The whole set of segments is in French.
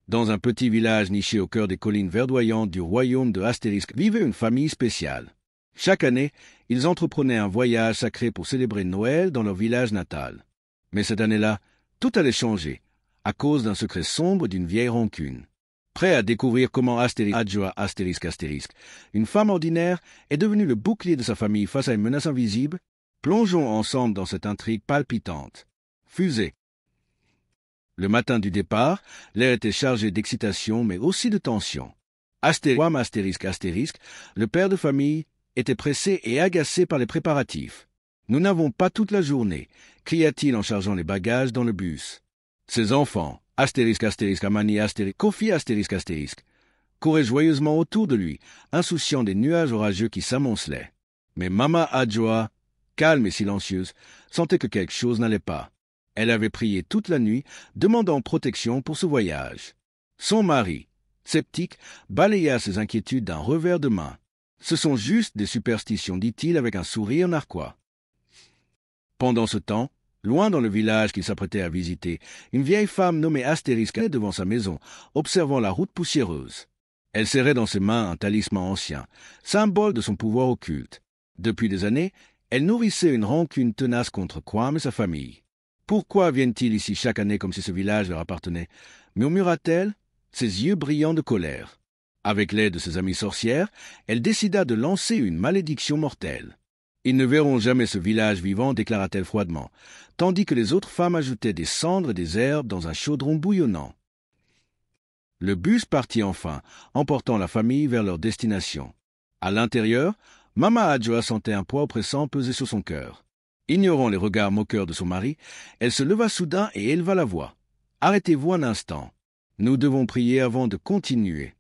Dans un petit village niché au cœur des collines verdoyantes du royaume de Astérisque vivait une famille spéciale. Chaque année, ils entreprenaient un voyage sacré pour célébrer Noël dans leur village natal. Mais cette année-là, tout allait changer, à cause d'un secret sombre d'une vieille rancune. Prêt à découvrir comment Adjoa Astérisque, une femme ordinaire, est devenue le bouclier de sa famille face à une menace invisible, plongeons ensemble dans cette intrigue palpitante. Fusée. Le matin du départ, l'air était chargé d'excitation mais aussi de tension. Astérisque, le père de famille, était pressé et agacé par les préparatifs. « Nous n'avons pas toute la journée », cria-t-il en chargeant les bagages dans le bus. Ses enfants, Amani Kofi couraient joyeusement autour de lui, insouciants des nuages orageux qui s'amoncelaient. Mais Mama Adjoa, calme et silencieuse, sentait que quelque chose n'allait pas. Elle avait prié toute la nuit, demandant protection pour ce voyage. Son mari, sceptique, balaya ses inquiétudes d'un revers de main. « Ce sont juste des superstitions, dit-il avec un sourire narquois. Pendant ce temps, loin dans le village qu'il s'apprêtait à visiter, une vieille femme nommée Astérisque était devant sa maison, observant la route poussiéreuse. Elle serrait dans ses mains un talisman ancien, symbole de son pouvoir occulte. Depuis des années, elle nourrissait une rancune tenace contre Kwam et sa famille. « Pourquoi viennent-ils ici chaque année comme si ce village leur appartenait ?» murmura-t-elle, ses yeux brillants de colère. Avec l'aide de ses amies sorcières, elle décida de lancer une malédiction mortelle. « Ils ne verront jamais ce village vivant, déclara-t-elle froidement, tandis que les autres femmes ajoutaient des cendres et des herbes dans un chaudron bouillonnant. Le bus partit enfin, emportant la famille vers leur destination. À l'intérieur, Mama Adjoa sentait un poids oppressant peser sur son cœur. Ignorant les regards moqueurs de son mari, elle se leva soudain et éleva la voix. « Arrêtez-vous un instant. Nous devons prier avant de continuer. »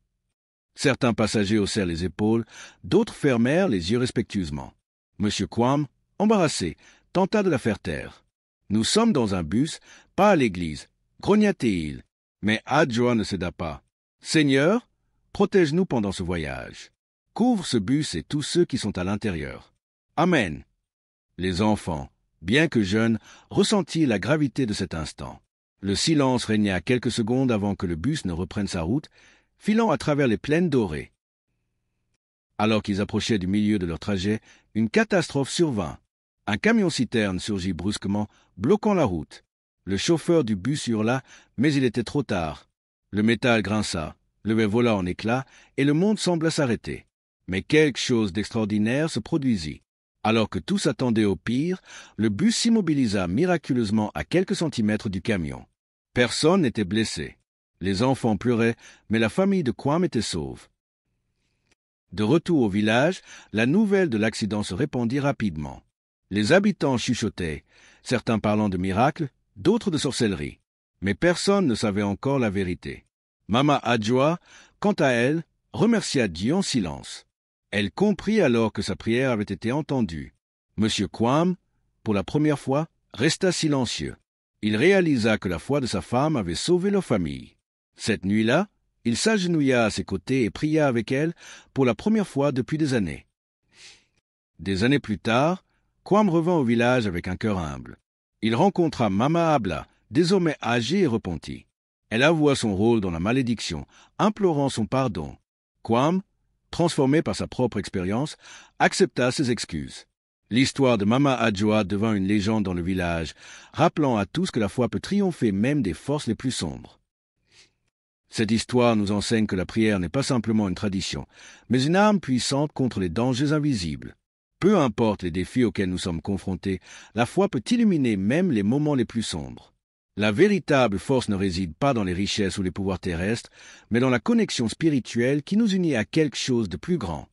Certains passagers haussèrent les épaules, d'autres fermèrent les yeux respectueusement. Monsieur Kwam, embarrassé, tenta de la faire taire. « Nous sommes dans un bus, pas à l'église, » grogna-t-il. Mais Adjoa ne céda pas. « Seigneur, protège-nous pendant ce voyage. Couvre ce bus et tous ceux qui sont à l'intérieur. Amen. » Les enfants, bien que jeunes, ressentirent la gravité de cet instant. Le silence régna quelques secondes avant que le bus ne reprenne sa route, filant à travers les plaines dorées. Alors qu'ils approchaient du milieu de leur trajet, une catastrophe survint. Un camion-citerne surgit brusquement, bloquant la route. Le chauffeur du bus hurla, mais il était trop tard. Le métal grinça, le verre vola en éclats, et le monde sembla s'arrêter. Mais quelque chose d'extraordinaire se produisit. Alors que tous attendaient au pire, le bus s'immobilisa miraculeusement à quelques centimètres du camion. Personne n'était blessé. Les enfants pleuraient, mais la famille de Kwam était sauve. De retour au village, la nouvelle de l'accident se répandit rapidement. Les habitants chuchotaient, certains parlant de miracles, d'autres de sorcellerie. Mais personne ne savait encore la vérité. Mama Adjoa, quant à elle, remercia Dieu en silence. Elle comprit alors que sa prière avait été entendue. Monsieur Kwam, pour la première fois, resta silencieux. Il réalisa que la foi de sa femme avait sauvé leur famille. Cette nuit-là, il s'agenouilla à ses côtés et pria avec elle pour la première fois depuis des années. Des années plus tard, Kwam revint au village avec un cœur humble. Il rencontra Mama Abla, désormais âgée et repentie. Elle avoua son rôle dans la malédiction, implorant son pardon. Kwam, transformé par sa propre expérience, accepta ses excuses. L'histoire de Mama Adjoa devint une légende dans le village, rappelant à tous que la foi peut triompher même des forces les plus sombres. Cette histoire nous enseigne que la prière n'est pas simplement une tradition, mais une arme puissante contre les dangers invisibles. Peu importe les défis auxquels nous sommes confrontés, la foi peut illuminer même les moments les plus sombres. La véritable force ne réside pas dans les richesses ou les pouvoirs terrestres, mais dans la connexion spirituelle qui nous unit à quelque chose de plus grand.